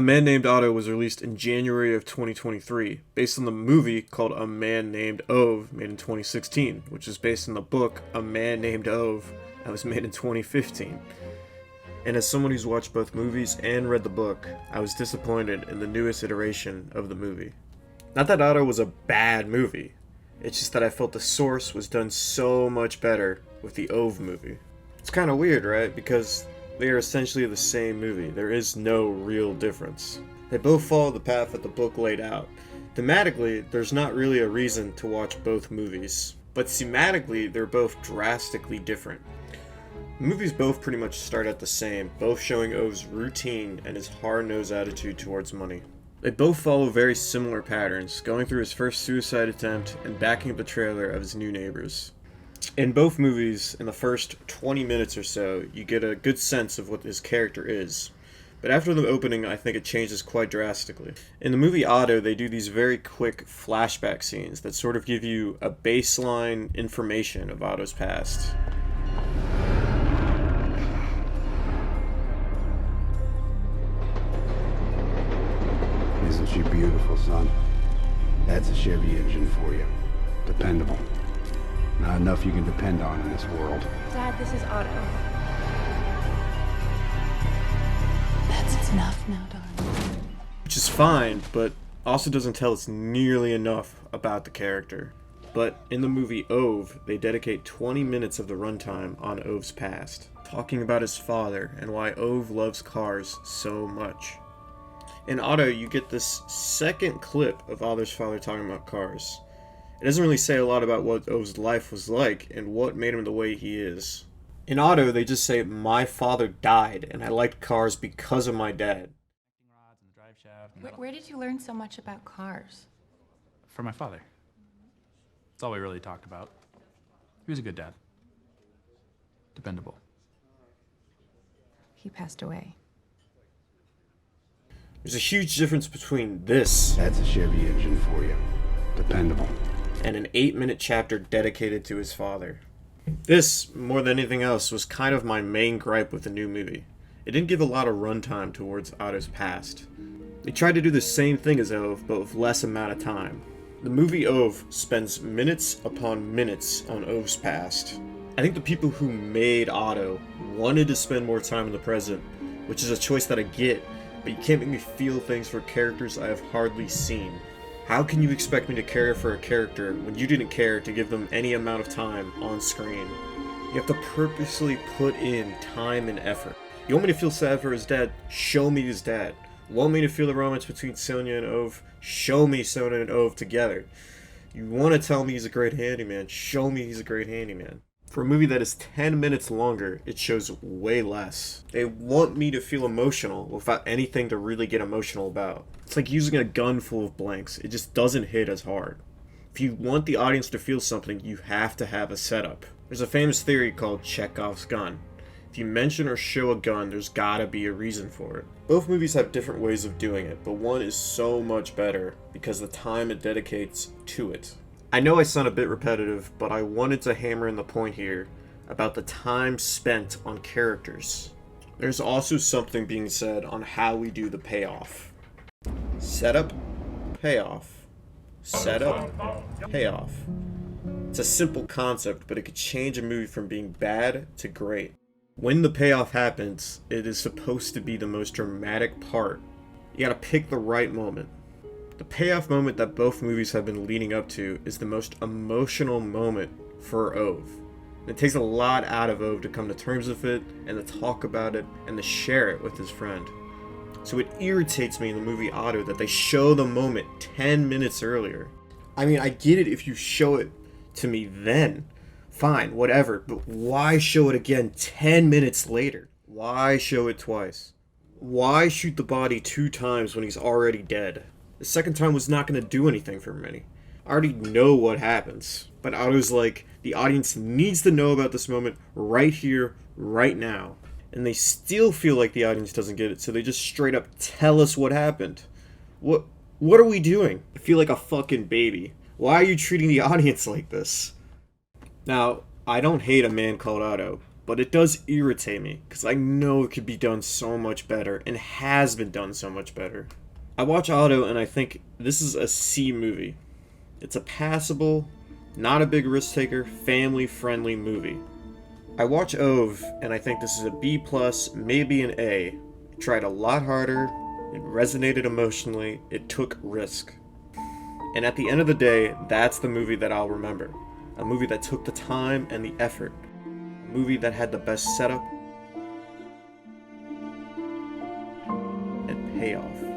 A Man Named Otto was released in January of 2023, based on the movie called A Man Named Ove, made in 2016, which is based on the book A Man Named Ove, that was made in 2015. And as someone who's watched both movies and read the book, I was disappointed in the newest iteration of the movie. Not that Otto was a bad movie, it's just that I felt the source was done so much better with the Ove movie. It's kind of weird, right? Because they are essentially the same movie. There is no real difference. They both follow the path that the book laid out. Thematically, there's not really a reason to watch both movies. But thematically, they're both drastically different. The movies both pretty much start out the same, both showing Ove's routine and his hard-nosed attitude towards money. They both follow very similar patterns, going through his first suicide attempt and backing up the trailer of his new neighbors. In both movies, in the first 20 minutes or so, you get a good sense of what his character is. But after the opening, I think it changes quite drastically. In the movie Otto, they do these very quick flashback scenes that sort of give you a baseline information of Otto's past. Isn't she beautiful, son? That's a Chevy engine for you. Dependable. Not enough you can depend on in this world. Dad, this is Otto. That's enough now, darling. Which is fine, but also doesn't tell us nearly enough about the character. But in the movie Ove, they dedicate 20 minutes of the runtime on Ove's past, talking about his father and why Ove loves cars so much. In Otto, you get this second clip of Otto's father talking about cars. It doesn't really say a lot about what Ove's life was like and what made him the way he is. In Otto, they just say, "My father died, and I liked cars because of my dad." Where did you learn so much about cars? From my father. That's all we really talked about. He was a good dad. Dependable. He passed away. There's a huge difference between this That's a Chevy engine for you. Dependable. and an 8-minute chapter dedicated to his father. This, more than anything else, was kind of my main gripe with the new movie. It didn't give a lot of runtime towards Otto's past. They tried to do the same thing as Ove, but with less amount of time. The movie Ove spends minutes upon minutes on Ove's past. I think the people who made Otto wanted to spend more time in the present, which is a choice that I get, but you can't make me feel things for characters I have hardly seen. How can you expect me to care for a character when you didn't care to give them any amount of time on screen? You have to purposely put in time and effort. You want me to feel sad for his dad? Show me his dad. Want me to feel the romance between Sonia and Ove? Show me Sonia and Ove together. You want to tell me he's a great handyman? Show me he's a great handyman. For a movie that is 10 minutes longer, it shows way less. They want me to feel emotional without anything to really get emotional about. It's like using a gun full of blanks. It just doesn't hit as hard. If you want the audience to feel something, you have to have a setup. There's a famous theory called Chekhov's gun. If you mention or show a gun, there's gotta be a reason for it. Both movies have different ways of doing it, but one is so much better because the time it dedicates to it. I know I sound a bit repetitive, but I wanted to hammer in the point here about the time spent on characters. There's also something being said on how we do the payoff. Setup, payoff. Setup, payoff. It's a simple concept, but it could change a movie from being bad to great. When the payoff happens, it is supposed to be the most dramatic part. You gotta pick the right moment. The payoff moment that both movies have been leading up to is the most emotional moment for Ove. It takes a lot out of Ove to come to terms with it, and to talk about it, and to share it with his friend. So it irritates me in the movie Otto that they show the moment 10 minutes earlier. I mean, I get it if you show it to me then. Fine, whatever, but why show it again 10 minutes later? Why show it twice? Why shoot the body 2 times when he's already dead? The second time was not going to do anything for me. I already know what happens. But Otto's like, the audience needs to know about this moment right here, right now. And they still feel like the audience doesn't get it, so they just straight up tell us what happened. What are we doing? I feel like a fucking baby. Why are you treating the audience like this? Now, I don't hate A Man Called Otto. but it does irritate me because I know it could be done so much better and has been done so much better. I watch Otto and I think this is a C movie. It's a passable, not a big risk taker, family friendly movie. I watch Ove and I think this is a B+, maybe an A. It tried a lot harder, it resonated emotionally, it took risk. And at the end of the day, that's the movie that I'll remember. A movie that took the time and the effort. A movie that had the best setup and payoff.